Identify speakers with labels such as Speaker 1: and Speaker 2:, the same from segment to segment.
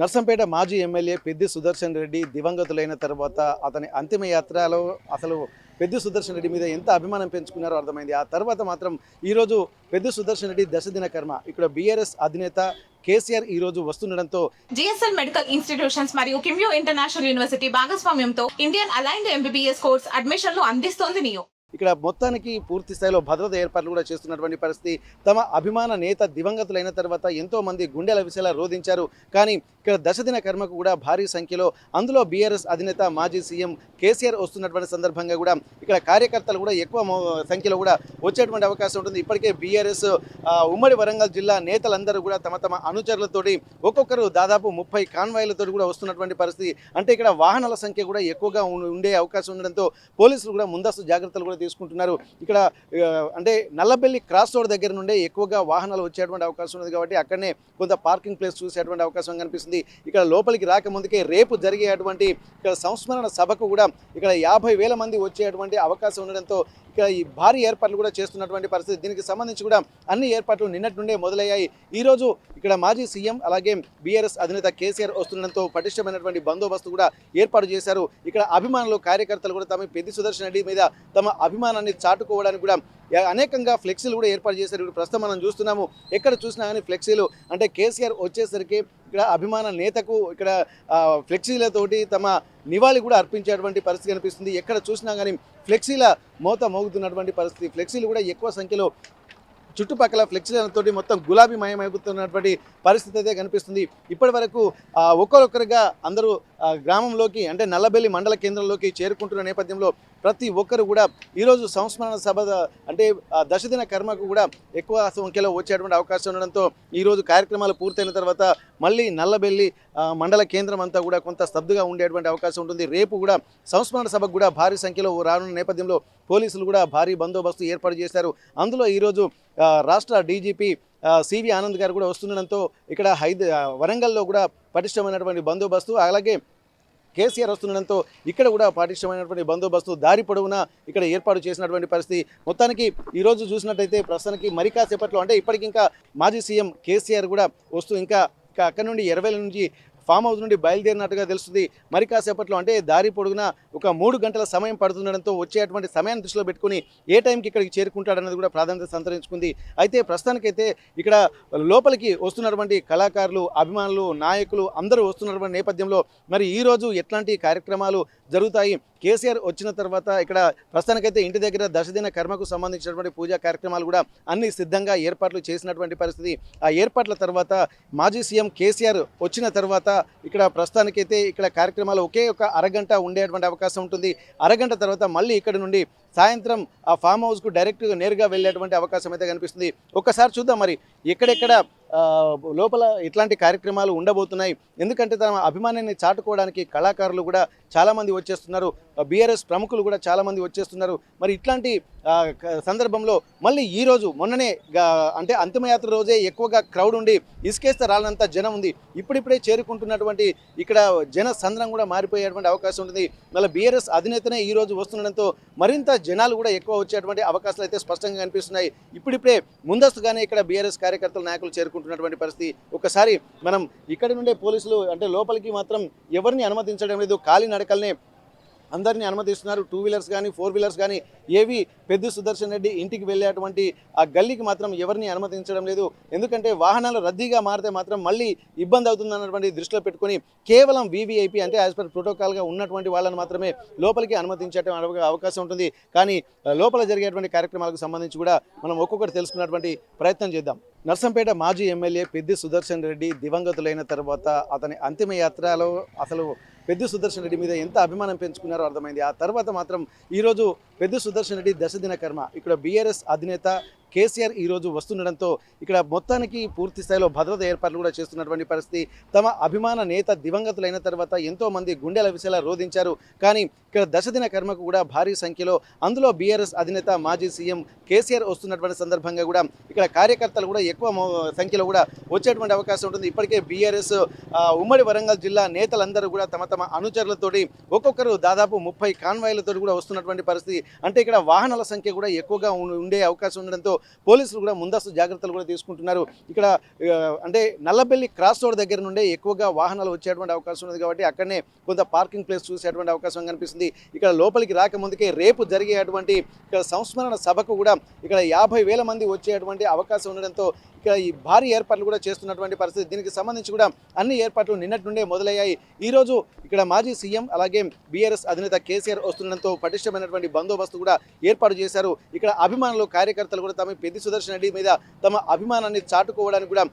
Speaker 1: నర్సంపేట మాజీ ఎమ్మెల్యే పెద్ది సుదర్శన్ రెడ్డి దివంగతులైన తర్వాత అతని అంతిమ యాత్రలో అసలు పెద్ది సుదర్శన్ రెడ్డి మీద ఎంత అభిమానం పెంచుకున్నారో అర్థమైంది. ఆ తర్వాత మాత్రం ఈరోజు పెద్ది సుదర్శన్ రెడ్డి దశదిన కర్మ ఇక్కడ బీఆర్ఎస్ అధినేత కేసీఆర్ ఈరోజు వస్తుండడంతో
Speaker 2: జిఎస్ఎల్ మెడికల్ ఇన్స్టిట్యూషన్స్ మరియు కిమ్యూ ఇంటర్నేషనల్ యూనివర్సిటీ భాగస్వామ్యంతో ఇండియన్ అలైన్డ్ ఎంబీబీఎస్ కోర్స్ అడ్మిషన్లు అందిస్తోంది నియో.
Speaker 1: ఇక్కడ మొత్తానికి పూర్తి స్థాయిలో భద్రత ఏర్పాట్లు కూడా చేస్తున్నటువంటి పరిస్థితి. తమ అభిమాన నేత దివంగతులైన తర్వాత ఎంతో మంది గుండెల విషయాల రోధించారు. కానీ ఇక్కడ దశదిన కర్మకు కూడా భారీ సంఖ్యలో అందులో బీఆర్ఎస్ అధినేత మాజీ సీఎం కేసీఆర్ వస్తున్నటువంటి సందర్భంగా కూడా ఇక్కడ కార్యకర్తలు కూడా ఎక్కువ సంఖ్యలో కూడా వచ్చేటువంటి అవకాశం ఉంటుంది. ఇప్పటికే బీఆర్ఎస్ ఉమ్మడి వరంగల్ జిల్లా నేతలందరూ కూడా తమ తమ అనుచరులతోటి ఒక్కొక్కరు దాదాపు 30 కాన్వాయ్లతో కూడా వస్తున్నటువంటి పరిస్థితి. అంటే ఇక్కడ వాహనాల సంఖ్య కూడా ఎక్కువగా ఉండే అవకాశం ఉండడంతో పోలీసులు కూడా ముందస్తు జాగ్రత్తలు కూడా తీసుకుంటున్నారు. ఇక్కడ అంటే నల్లబెల్లి క్రాస్ రోడ్ దగ్గర నుండే ఎక్కువగా వాహనాలు వచ్చేటువంటి అవకాశం ఉంది కాబట్టి అక్కడనే కొంత పార్కింగ్ ప్లేస్ చూసేటువంటి అవకాశం కనిపిస్తుంది. ఇక్కడ లోపలికి రాకముందుకే రేపు జరిగేటువంటి ఇక్కడ సంస్మరణ సభకు కూడా ఇక్కడ 50,000 మంది వచ్చేటువంటి అవకాశం ఉండడంతో ఇక్కడ ఈ భారీ ఏర్పాట్లు కూడా చేస్తున్నటువంటి పరిస్థితి. దీనికి సంబంధించి కూడా అన్ని ఏర్పాట్లు నిన్నటి నుండే మొదలయ్యాయి. ఈరోజు ఇక్కడ మాజీ సీఎం అలాగే బీఆర్ఎస్ అధినేత కేసీఆర్ వస్తుండడంతో పటిష్టమైనటువంటి బందోబస్తు కూడా ఏర్పాటు చేశారు. ఇక్కడ అభిమానులు కార్యకర్తలు కూడా తమ పెద్ది సుదర్శన్ రెడ్డి మీద తమ అభిమానాన్ని చాటుకోవడానికి కూడా అనేకంగా ఫ్లెక్సీలు కూడా ఏర్పాటు చేశారు. ఇప్పుడు ప్రస్తుతం మనం చూస్తున్నాము, ఎక్కడ చూసినా కానీ ఫ్లెక్సీలు. అంటే కేసీఆర్ వచ్చేసరికి ఇక్కడ అభిమాన నేతకు ఇక్కడ ఫ్లెక్సీలతోటి తమ నివాళి కూడా అర్పించేటువంటి పరిస్థితి కనిపిస్తుంది. ఎక్కడ చూసినా కానీ ఫ్లెక్సీల మోత మోగుతున్నటువంటి పరిస్థితి. ఫ్లెక్సీలు కూడా ఎక్కువ సంఖ్యలో చుట్టుపక్కల ఫ్లెక్సీలతో మొత్తం గులాబీమయమవుతున్నటువంటి పరిస్థితి అయితే కనిపిస్తుంది. ఇప్పటి వరకు ఒక్కరొక్కరుగా అందరూ గ్రామంలోకి అంటే నల్లబెల్లి మండల కేంద్రంలోకి చేరుకుంటున్న నేపథ్యంలో ప్రతి ఒక్కరు కూడా ఈరోజు సంస్మరణ సభ అంటే దశదిన కర్మకు కూడా ఎక్కువ సంఖ్యలో వచ్చేటువంటి అవకాశం ఉండడంతో ఈరోజు కార్యక్రమాలు పూర్తయిన తర్వాత మళ్ళీ నల్లబెల్లి మండల కేంద్రం అంతా కూడా కొంత స్తబ్దుగా ఉండేటువంటి అవకాశం ఉంటుంది. రేపు కూడా సంస్మరణ సభకు కూడా భారీ సంఖ్యలో రానున్న నేపథ్యంలో పోలీసులు కూడా భారీ బందోబస్తు ఏర్పాటు చేశారు. అందులో ఈరోజు రాష్ట్ర డీజీపీ సివి ఆనంద్ గారు కూడా వస్తుండడంతో ఇక్కడ వరంగల్లో కూడా పటిష్టమైనటువంటి బందోబస్తు అలాగే కేసీఆర్ వస్తుండడంతో ఇక్కడ కూడా పటిష్టమైనటువంటి బందోబస్తు దారి పొడవునా ఇక్కడ ఏర్పాటు చేసినటువంటి పరిస్థితి. మొత్తానికి ఈరోజు చూసినట్టయితే ప్రస్తుతానికి మరి కాసేపట్లో అంటే ఇప్పటికి ఇంకా మాజీ సీఎం కేసీఆర్ కూడా వస్తూ ఇంకా అక్కడ నుండి 20 నుంచి ఫామ్ హౌస్ నుండి బయలుదేరినట్టుగా తెలుస్తుంది. మరి కాసేపట్లో అంటే దారి పొడుగునా ఒక 3 గంటల సమయం పడుతుండడంతో వచ్చేటువంటి సమయాన్ని దృష్టిలో పెట్టుకుని ఏ టైంకి ఇక్కడికి చేరుకుంటాడన్నది కూడా ప్రాధాన్యత సంతరించుకుంది. అయితే ప్రస్తుతానికైతే ఇక్కడ లోపలికి వస్తున్నటువంటి కళాకారులు, అభిమానులు, నాయకులు అందరూ వస్తున్నటువంటి నేపథ్యంలో మరి ఈరోజు ఎట్లాంటి కార్యక్రమాలు జరుగుతాయి, కేసీఆర్ వచ్చిన తర్వాత ఇక్కడ ప్రస్తుతానికైతే ఇంటి దగ్గర దశదిన కర్మకు సంబంధించినటువంటి పూజా కార్యక్రమాలు కూడా అన్ని సిద్ధంగా ఏర్పాట్లు చేసినటువంటి పరిస్థితి. ఆ ఏర్పాట్ల తర్వాత మాజీ సీఎం కేసీఆర్ వచ్చిన తర్వాత ఇక్కడ ప్రస్తుతానికైతే ఇక్కడ కార్యక్రమాలు ఒకే ఒక అరగంట ఉండేటువంటి అవకాశం ఉంటుంది. అరగంట తర్వాత మళ్ళీ ఇక్కడ నుండి సాయంత్రం ఆ ఫామ్ హౌస్కు డైరెక్ట్గా నేరుగా వెళ్ళేటువంటి అవకాశం అయితే కనిపిస్తుంది. ఒక్కసారి చూద్దాం మరి ఎక్కడెక్కడ లోపల ఇట్లాంటి కార్యక్రమాలు ఉండబోతున్నాయి. ఎందుకంటే తమ అభిమానాన్ని చాటుకోవడానికి కళాకారులు కూడా చాలామంది వచ్చేస్తున్నారు, బీఆర్ఎస్ ప్రముఖులు కూడా చాలామంది వచ్చేస్తున్నారు. మరి ఇట్లాంటి సందర్భంలో మళ్ళీ ఈరోజు మొన్ననే అంటే అంతిమయాత్ర రోజే ఎక్కువగా క్రౌడ్ ఉండి ఇసుకేస్తే రాలంత జనం ఉంది. ఇప్పుడిప్పుడే చేరుకుంటున్నటువంటి ఇక్కడ జన సంద్రం కూడా మారిపోయేటువంటి అవకాశం ఉంటుంది. మళ్ళీ బీఆర్ఎస్ అధినేతనే ఈరోజు వస్తుండడంతో మరింత జనాలు కూడా ఎక్కువ వచ్చేటువంటి అవకాశాలు అయితే స్పష్టంగా కనిపిస్తున్నాయి. ఇప్పుడిప్పుడే ముందస్తుగానే ఇక్కడ బీఆర్ఎస్ కార్యకర్తల నాయకులు చేరుకుంటున్నటువంటి పరిస్థితి. ఒకసారి మనం ఇక్కడ నుండే పోలీసులు అంటే లోపలికి మాత్రం ఎవరిని అనుమతించడం లేదు, ఖాళీ నడకల్నే అందరినీ అనుమతిస్తున్నారు. 2 వీలర్స్ కానీ 4 వీలర్స్ కానీ ఏవి పెద్ది సుదర్శన్ రెడ్డి ఇంటికి వెళ్ళేటువంటి ఆ గల్లీకి మాత్రం ఎవరిని అనుమతించడం లేదు. ఎందుకంటే వాహనాలు రద్దీగా మారితే మాత్రం మళ్ళీ ఇబ్బంది అవుతుందన్నటువంటి దృష్టిలో పెట్టుకొని కేవలం వీవీఐపీ అంటే యాజ్ పర్ ప్రోటోకాల్గా ఉన్నటువంటి వాళ్ళని మాత్రమే లోపలికి అనుమతించడం అవకాశం ఉంటుంది. కానీ లోపల జరిగేటువంటి కార్యక్రమాలకు సంబంధించి కూడా మనం ఒక్కొక్కటి తెలుసుకున్నటువంటి ప్రయత్నం చేద్దాం. నర్సంపేట మాజీ ఎమ్మెల్యే పెద్ది సుదర్శన్ రెడ్డి దివంగతులైన తర్వాత అతని అంతిమ యాత్రలో అసలు పెద్ది సుదర్శన్ రెడ్డి మీద ఎంత అభిమానం పెంచుకున్నారో అర్థమైంది. ఆ తర్వాత మాత్రం ఈరోజు పెద్ది సుదర్శన్ రెడ్డి దశదిన కర్మ ఇక్కడ బీఆర్ఎస్ అధినేత కేసీఆర్ ఈరోజు వస్తుండడంతో ఇక్కడ మొత్తానికి పూర్తి స్థాయిలో భద్రత ఏర్పాట్లు కూడా చేస్తున్నటువంటి పరిస్థితి. తమ అభిమాన నేత దివంగతులైన తర్వాత ఎంతో మంది గుండెల విషయాల రోధించారు. కానీ ఇక్కడ దశదిన కర్మకు కూడా భారీ సంఖ్యలో అందులో బీఆర్ఎస్ అధినేత మాజీ సీఎం కేసీఆర్ వస్తున్నటువంటి సందర్భంగా కూడా ఇక్కడ కార్యకర్తలు కూడా ఎక్కువ సంఖ్యలో కూడా వచ్చేటువంటి అవకాశం ఉంటుంది. ఇప్పటికే బీఆర్ఎస్ ఉమ్మడి వరంగల్ జిల్లా నేతలందరూ కూడా తమ తమ అనుచరులతోటి ఒక్కొక్కరు దాదాపు 30 కాన్వాయ్లతో కూడా వస్తున్నటువంటి పరిస్థితి. అంటే ఇక్కడ వాహనాల సంఖ్య కూడా ఎక్కువగా ఉండే అవకాశం ఉండడంతో పోలీసులు కూడా ముందస్తు జాగ్రత్తలు కూడా తీసుకుంటున్నారు. ఇక్కడ అంటే నల్లబెల్లి క్రాస్ రోడ్ దగ్గర నుండే ఎక్కువగా వాహనాలు వచ్చేటువంటి అవకాశం ఉంది కాబట్టి అక్కడనే కొంత పార్కింగ్ ప్లేస్ చూసేటువంటి అవకాశం కనిపిస్తుంది. ఇక్కడ లోపలికి రాకముందుకే రేపు జరిగేటువంటి ఇక్కడ సంస్మరణ సభకు కూడా ఇక్కడ 50,000 మంది వచ్చేటువంటి అవకాశం ఉండడంతో ఇక్కడ ఈ భారీ ఏర్పాట్లు కూడా చేస్తున్నటువంటి పరిస్థితి. దీనికి సంబంధించి కూడా అన్ని ఏర్పాట్లు నిన్నటి నుండే మొదలయ్యాయి. ఈరోజు ఇక్కడ మాజీ సీఎం అలాగే బీఆర్ఎస్ అధినేత కేసీఆర్ వస్తుండడంతో పటిష్టమైనటువంటి బందోబస్తు కూడా ఏర్పాటు చేశారు. ఇక్కడ అభిమానులు కార్యకర్తలు కూడా తమ పెద్ది సుదర్శన్ రెడ్డి మీద తమ అభిమానాన్ని చాటుకోవడానికి కూడా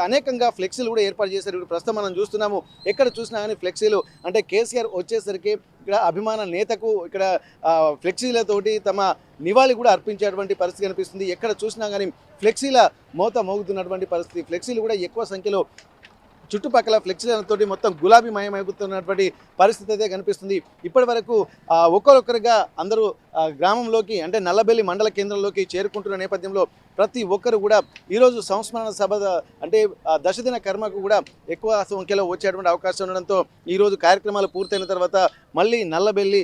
Speaker 1: అనేకంగా ఫ్లెక్సీలు కూడా ఏర్పాటు చేశారు. ఇప్పుడు ప్రస్తుతం మనం చూస్తున్నాము, ఎక్కడ చూసినా కానీ ఫ్లెక్సీలు. అంటే కేసీఆర్ వచ్చేసరికి ఇక్కడ అభిమాన నేతకు ఇక్కడ ఫ్లెక్సీలతోటి తమ నివాళి కూడా అర్పించేటువంటి పరిస్థితి కనిపిస్తుంది. ఎక్కడ చూసినా కానీ ఫ్లెక్సీల మోత మోగుతున్నటువంటి పరిస్థితి. ఫ్లెక్సీలు కూడా ఎక్కువ సంఖ్యలో చుట్టుపక్కల ఫ్లెక్సీలతోటి మొత్తం గులాబీమయమైపోతున్నటువంటి పరిస్థితి అయితే కనిపిస్తుంది. ఇప్పటి వరకు ఒక్కరొక్కరుగా అందరూ గ్రామంలోకి అంటే నల్లబెల్లి మండల కేంద్రంలోకి చేరుకుంటున్న నేపథ్యంలో ప్రతి ఒక్కరు కూడా ఈరోజు సంస్మరణ సభ అంటే దశదిన కర్మకు కూడా ఎక్కువ సంఖ్యలో వచ్చేటువంటి అవకాశం ఉండడంతో ఈరోజు కార్యక్రమాలు పూర్తయిన తర్వాత మళ్ళీ నల్లబెల్లి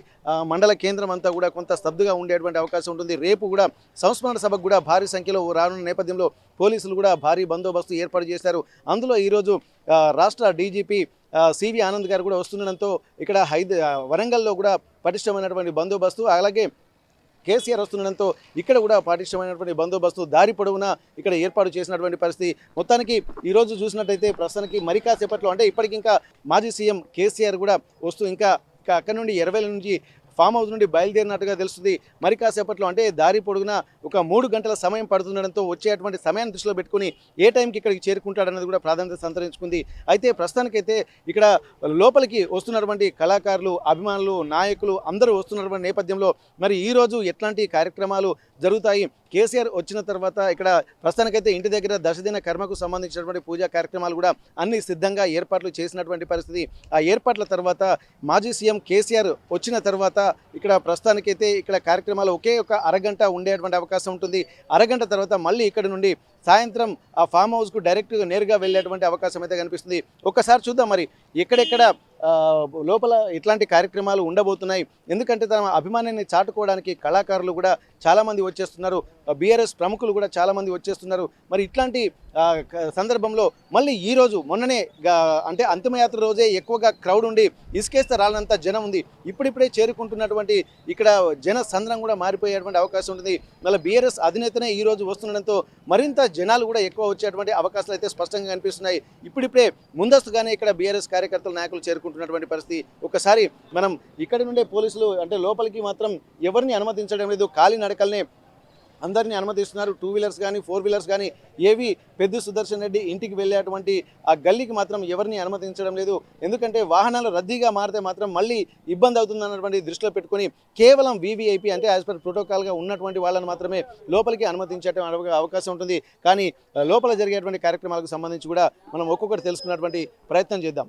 Speaker 1: మండల కేంద్రం అంతా కూడా కొంత స్తబ్దుగా ఉండేటువంటి అవకాశం ఉంటుంది. రేపు కూడా సంస్మరణ సభకు కూడా భారీ సంఖ్యలో రానున్న నేపథ్యంలో పోలీసులు కూడా భారీ బందోబస్తు ఏర్పాటు చేశారు. అందులో ఈరోజు రాష్ట్ర డీజీపీ సివి ఆనంద్ గారు కూడా వస్తుండడంతో ఇక్కడ వరంగల్లో కూడా పటిష్టమైనటువంటి బందోబస్తు, అలాగే కేసీఆర్ వస్తుండడంతో ఇక్కడ కూడా పటిష్టమైనటువంటి బందోబస్తు దారి పొడవునా ఇక్కడ ఏర్పాటు చేసినటువంటి పరిస్థితి. మొత్తానికి ఈరోజు చూసినట్టయితే ప్రస్తుతానికి మరి కాసేపట్లో అంటే ఇప్పటికింకా మాజీ సీఎం కేసీఆర్ కూడా వస్తూ ఇంకా అక్కడి నుండి 20 నుంచి ఫామ్ హౌస్ నుండి బయలుదేరినట్టుగా తెలుస్తుంది. మరి కాసేపట్లో అంటే దారి పొడుగున ఒక 3 గంటల సమయం పడుతుండడంతో వచ్చేటువంటి సమయాన్ని దృష్టిలో పెట్టుకుని ఏ టైంకి ఇక్కడికి చేరుకుంటాడన్నది కూడా ప్రాధాన్యత సంతరించుకుంది. అయితే ప్రస్తుతానికైతే ఇక్కడ లోపలికి వస్తున్నటువంటి కళాకారులు, అభిమానులు, నాయకులు అందరూ వస్తున్నటువంటి నేపథ్యంలో మరి ఈరోజు ఎట్లాంటి కార్యక్రమాలు జరుగుతాయి, కేసీఆర్ వచ్చిన తర్వాత ఇక్కడ ప్రస్తుతానికైతే ఇంటి దగ్గర దశదిన కర్మకు సంబంధించినటువంటి పూజా కార్యక్రమాలు కూడా అన్ని సిద్ధంగా ఏర్పాట్లు చేసినటువంటి పరిస్థితి. ఆ ఏర్పాట్ల తర్వాత మాజీ సీఎం కేసీఆర్ వచ్చిన తర్వాత ఇక్కడ ప్రస్తుతానికైతే ఇక్కడ కార్యక్రమాలు ఒకే ఒక అరగంట ఉండేటువంటి అవకాశం ఉంటుంది. అరగంట తర్వాత మళ్ళీ ఇక్కడ నుండి సాయంత్రం ఆ ఫామ్ హౌస్కు డైరెక్ట్గా నేరుగా వెళ్ళేటువంటి అవకాశం అయితే కనిపిస్తుంది. ఒక్కసారి చూద్దాం మరి ఎక్కడెక్కడ లోపల ఇట్లాంటి కార్యక్రమాలు ఉండబోతున్నాయి. ఎందుకంటే తమ అభిమానాన్ని చాటుకోవడానికి కళాకారులు కూడా చాలామంది వచ్చేస్తున్నారు, బీఆర్ఎస్ ప్రముఖులు కూడా చాలామంది వచ్చేస్తున్నారు. మరి ఇట్లాంటి సందర్భంలో మళ్ళీ ఈరోజు మొన్ననే అంటే అంతిమయాత్ర రోజే ఎక్కువగా క్రౌడ్ ఉండి ఇసుకేస్తే రాలంత జనం ఉంది. ఇప్పుడిప్పుడే చేరుకుంటున్నటువంటి ఇక్కడ జన సంద్రం కూడా మారిపోయేటువంటి అవకాశం ఉంటుంది. మళ్ళీ బీఆర్ఎస్ అధినేతనే ఈరోజు వస్తుండడంతో మరింత జనాలు కూడా ఎక్కువ వచ్చేటువంటి అవకాశాలు అయితే స్పష్టంగా కనిపిస్తున్నాయి. ఇప్పుడిప్పుడే ముందస్తుగానే ఇక్కడ బీఆర్ఎస్ కార్యకర్తలు, నాయకులు చేరుకుంటున్నటువంటి పరిస్థితి. ఒకసారి మనం ఇక్కడ నుండే పోలీసులు అంటే లోపలికి మాత్రం ఎవరిని అనుమతించడం లేదు, కాలినడకల్నే అందరినీ అనుమతిస్తున్నారు. 2 వీలర్స్ కానీ 4 వీలర్స్ కానీ ఏవి పెద్ది సుదర్శన్ రెడ్డి ఇంటికి వెళ్ళేటువంటి ఆ గల్లీకి మాత్రం ఎవరిని అనుమతించడం లేదు. ఎందుకంటే వాహనాలు రద్దీగా మారితే మాత్రం మళ్ళీ ఇబ్బంది అవుతుందన్నటువంటి దృష్టిలో పెట్టుకొని కేవలం వీవీఐపీ అంటే యాజ్ పర్ ప్రోటోకాల్గా ఉన్నటువంటి వాళ్ళని మాత్రమే లోపలికి అనుమతించడం అవకాశం ఉంటుంది. కానీ లోపల జరిగేటువంటి కార్యక్రమాలకు సంబంధించి కూడా మనం ఒక్కొక్కటి తెలుసుకున్నటువంటి ప్రయత్నం చేద్దాం.